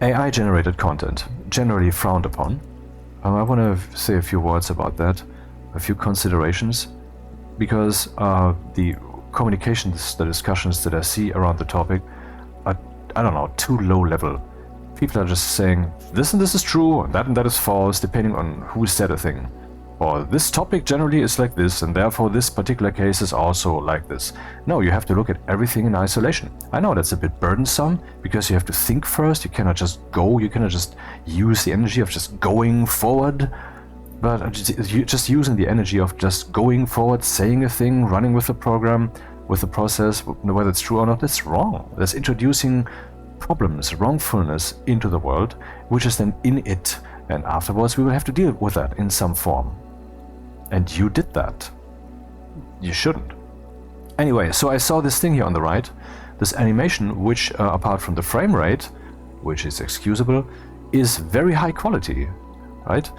AI-generated content, generally frowned upon. I want to say a few words about that, a few considerations, because the communications, the discussions that I see around the topic are, I don't know, too low level. People are just saying this and this is true and that is false, depending on who said a thing. Or this topic generally is like this, and therefore this particular case is also like this. No, you have to look at everything in isolation. I know that's a bit burdensome, because you have to think first, you cannot just go, you cannot just use the energy of just going forward, but just using the energy of just going forward, saying a thing, running with the program, with the process, whether it's true or not, that's wrong. That's introducing problems, wrongfulness into the world, which is then in it, and afterwards we will have to deal with that in some form. And you did that. You shouldn't. Anyway, so I saw this thing here on the right, this animation, which apart from the frame rate, which is excusable, is very high quality, right?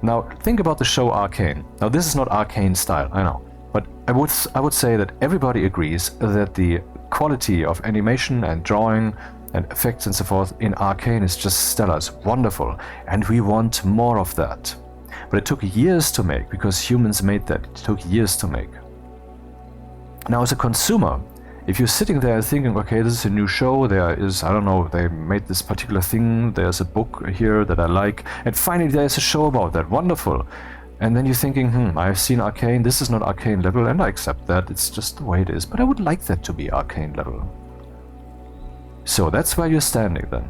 Now think about the show Arcane. Now this is not Arcane style, I know, but I would say that everybody agrees that the quality of animation and drawing and effects and so forth in Arcane is just stellar, it's wonderful, and we want more of that. But it took years to make, because humans made that. It took years to make. Now as a consumer, if you're sitting there thinking, okay, this is a new show, there is, I don't know, they made this particular thing, there's a book here that I like, and finally there's a show about that, wonderful. And then you're thinking, I've seen Arcane, this is not Arcane level, and I accept that, it's just the way it is, but I would like that to be Arcane level. So that's where you're standing then.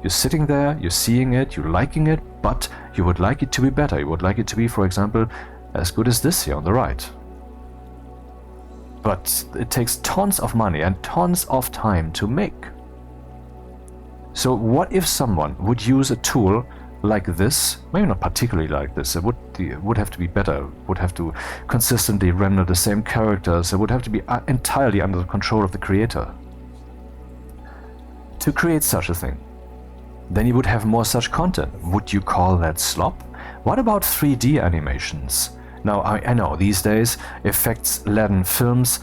You're sitting there, you're seeing it, you're liking it, but you would like it to be better. You would like it to be, for example, as good as this here on the right. But it takes tons of money and tons of time to make. So what if someone would use a tool like this, maybe not particularly like this, it would have to be better, would have to consistently render the same characters, it would have to be entirely under the control of the creator to create such a thing. Then you would have more such content. Would you call that slop? What about 3D animations? Now, I know these days, effects-laden films,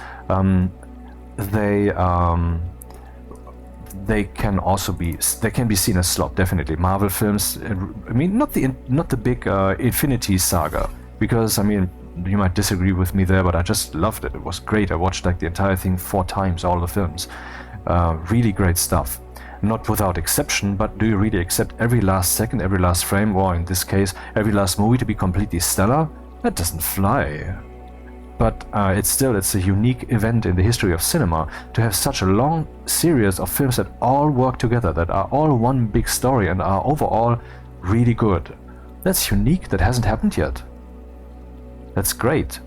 they can also be seen as slop, definitely. Marvel films, I mean, not the big Infinity Saga, because I mean, you might disagree with me there, but I just loved it. It was great. I watched like the entire thing 4 times, all the films. Really great stuff. Not without exception, but do you really accept every last second, every last frame, or in this case, every last movie to be completely stellar? That doesn't fly. But it's a unique event in the history of cinema to have such a long series of films that all work together, that are all one big story and are overall really good. That's unique, that hasn't happened yet. That's great.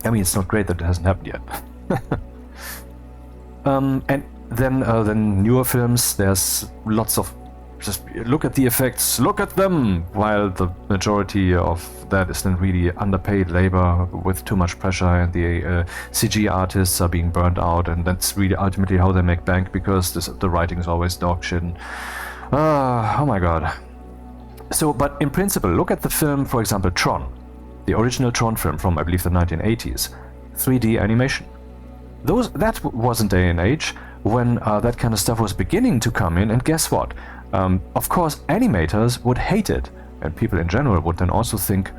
I mean, it's not great that it hasn't happened yet. And then newer films, there's lots of just look at the effects, look at them, while the majority of that is then really underpaid labor with too much pressure, and the CG artists are being burned out, and that's really ultimately how they make bank, because the writing is always dog shit. Oh my god. So, but in principle, look at the film, for example, Tron, the original Tron film from, I believe, the 1980s, 3D animation. That was a day and age when that kind of stuff was beginning to come in, and guess what? Of course, animators would hate it, and people in general would then also think,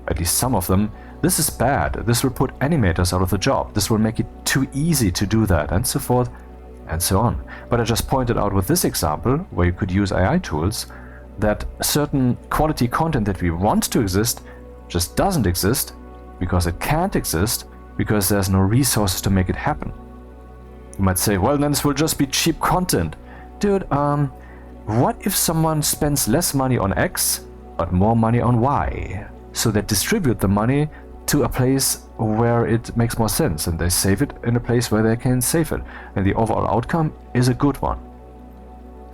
at least some of them, this is bad, this will put animators out of the job, this will make it too easy to do that, and so forth, and so on. But I just pointed out with this example, where you could use AI tools, that certain quality content that we want to exist just doesn't exist, because it can't exist, because there's no resources to make it happen. You might say, well, then this will just be cheap content. Dude, what if someone spends less money on X, but more money on Y? So they distribute the money to a place where it makes more sense, and they save it in a place where they can save it, and the overall outcome is a good one.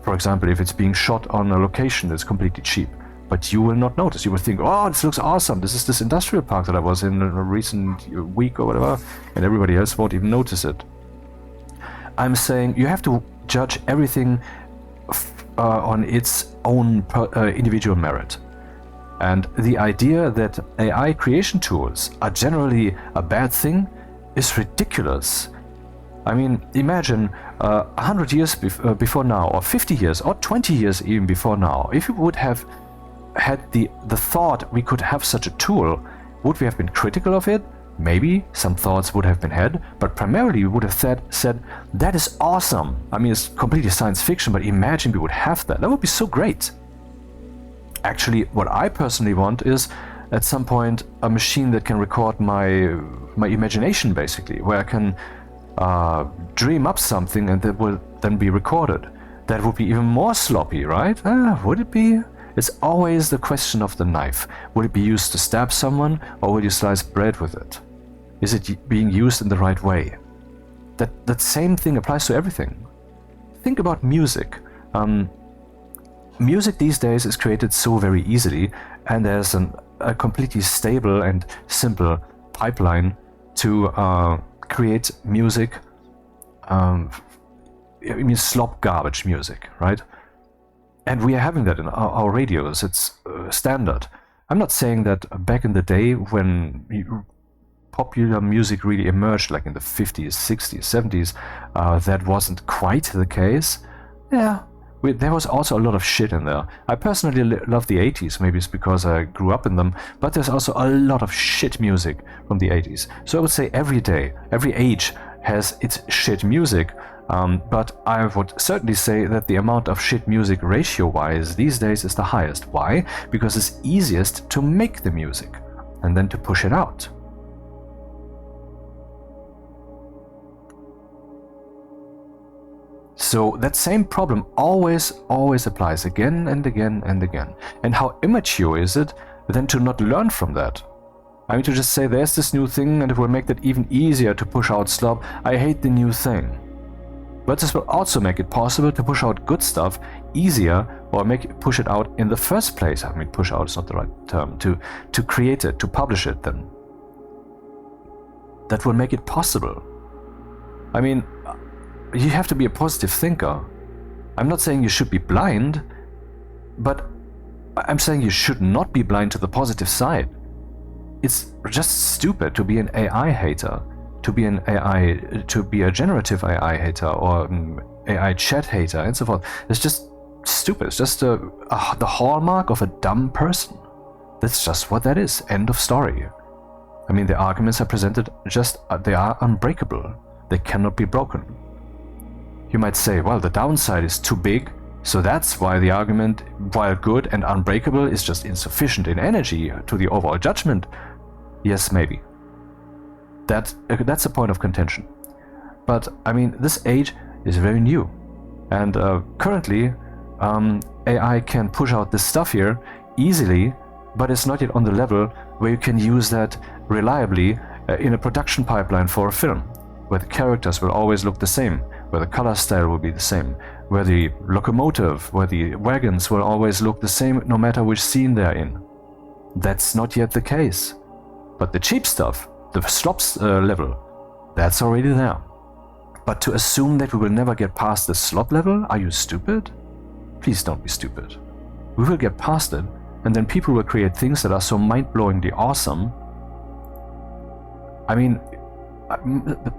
For example, if it's being shot on a location that's completely cheap, but you will not notice. You will think, oh, this looks awesome, this is this industrial park that I was in a recent week or whatever, and everybody else won't even notice it. I'm saying you have to judge everything on its own individual merit. And the idea that AI creation tools are generally a bad thing is ridiculous. I mean, imagine 100 years before now, or 50 years, or 20 years even before now, if we would have had the thought we could have such a tool, would we have been critical of it? Maybe some thoughts would have been had, but primarily we would have said, that is awesome. I mean, it's completely science fiction, but imagine we would have that. That would be so great. Actually, what I personally want is, at some point, a machine that can record my imagination, basically, where I can dream up something and that will then be recorded. That would be even more sloppy, right? Would it be? It's always the question of the knife. Would it be used to stab someone, or will you slice bread with it? Is it being used in the right way? That same thing applies to everything. Think about music. Music these days is created so very easily, and there's a completely stable and simple pipeline to create music. I mean, slop garbage music, right? And we are having that in our radios. It's standard. I'm not saying that back in the day when popular music really emerged, like in the 50s, 60s, 70s, that wasn't quite the case. Yeah, there was also a lot of shit in there. I personally love the 80s. Maybe it's because I grew up in them, but there's also a lot of shit music from the 80s. So I would say every age has its shit music. But I would certainly say that the amount of shit music ratio-wise these days is the highest. Why? Because it's easiest to make the music and then to push it out. So that same problem always applies again and again and again. And how immature is it then to not learn from that? I mean, to just say there's this new thing and it will make that even easier to push out slop. I hate the new thing. But this will also make it possible to push out good stuff easier, or push it out in the first place. I mean, push out is not the right term. To create it, to publish it then. That will make it possible. I mean, you have to be a positive thinker. I'm not saying you should be blind, but I'm saying you should not be blind to the positive side. It's just stupid to be an AI hater. To be a generative AI hater or AI chat hater and so forth. It's just stupid. It's just the hallmark of a dumb person. That's just what that is. End of story. I mean, the arguments are presented they are unbreakable. They cannot be broken. You might say, well, the downside is too big, so that's why the argument, while good and unbreakable, is just insufficient in energy to the overall judgment. Yes, maybe. That's a point of contention. But I mean, this age is very new, and currently AI can push out this stuff here easily, but it's not yet on the level where you can use that reliably in a production pipeline for a film, where the characters will always look the same, where the color style will be the same, where the locomotive, where the wagons will always look the same no matter which scene they're in. That's not yet the case. But the cheap stuff, the slops level, that's already there. But to assume that we will never get past the slop level, are you stupid? Please don't be stupid. We will get past it, and then people will create things that are so mind-blowingly awesome. I mean,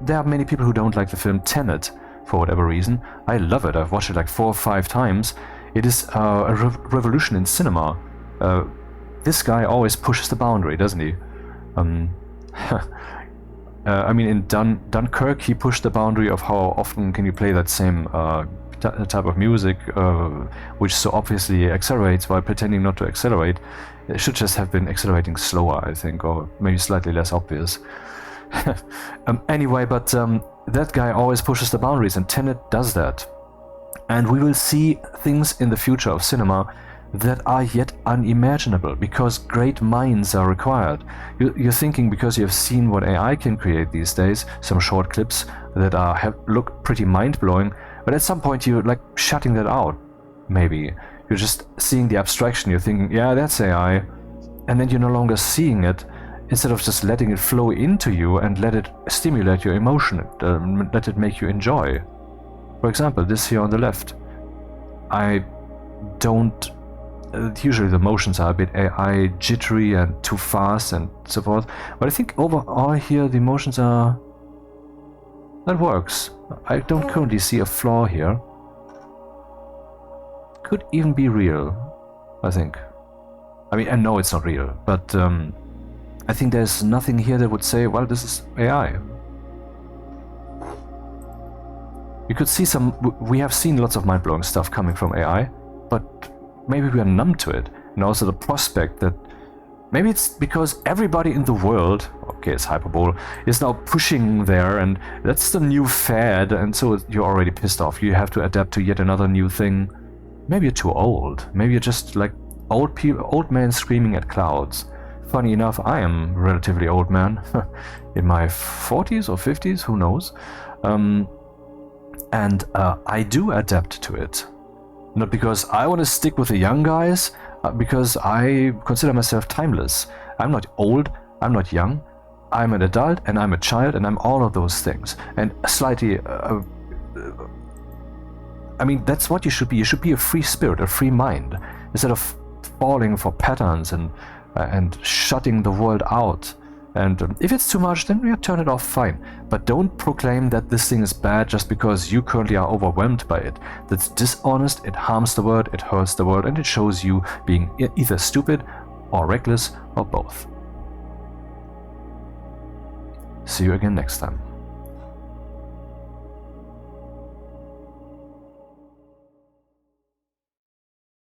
there are many people who don't like the film Tenet, for whatever reason. I love it. I've watched it like 4 or 5 times. It is a revolution in cinema. This guy always pushes the boundary, doesn't he? I mean, in Dunkirk, he pushed the boundary of how often can you play that same type of music, which so obviously accelerates while pretending not to accelerate. It should just have been accelerating slower, I think, or maybe slightly less obvious. Anyway, but that guy always pushes the boundaries, and Tenet does that. And we will see things in the future of cinema that are yet unimaginable, because great minds are required. You're thinking, because you've seen what AI can create these days, some short clips that look pretty mind-blowing, but at some point you're like shutting that out, maybe. You're just seeing the abstraction, you're thinking, yeah, that's AI, and then you're no longer seeing it, instead of just letting it flow into you and let it stimulate your emotion, let it make you enjoy. For example, this here on the left. Usually the motions are a bit AI jittery and too fast and so forth, but I think overall here the motions are That works. I don't currently see a flaw here. Could even be real, I think. I mean, I know it's not real, but I think there's nothing here that would say, well, this is AI. You could see we have seen lots of mind-blowing stuff coming from AI, but maybe we are numb to it. And also the prospect that maybe it's because everybody in the world, okay, it's hyperbole, is now pushing there, and that's the new fad, and so you're already pissed off. You have to adapt to yet another new thing. Maybe you're too old. Maybe you're just like old man screaming at clouds. Funny enough, I am a relatively old man, in my 40s or 50s, who knows. And I do adapt to it. Not because I want to stick with the young guys, because I consider myself timeless. I'm not old, I'm not young, I'm an adult, and I'm a child, and I'm all of those things. And slightly, I mean, that's what you should be. You should be a free spirit, a free mind, instead of falling for patterns and shutting the world out. And if it's too much, then we turn it off, fine. But don't proclaim that this thing is bad just because you currently are overwhelmed by it. That's dishonest, it harms the world, it hurts the world, and it shows you being either stupid or reckless or both. See you again next time.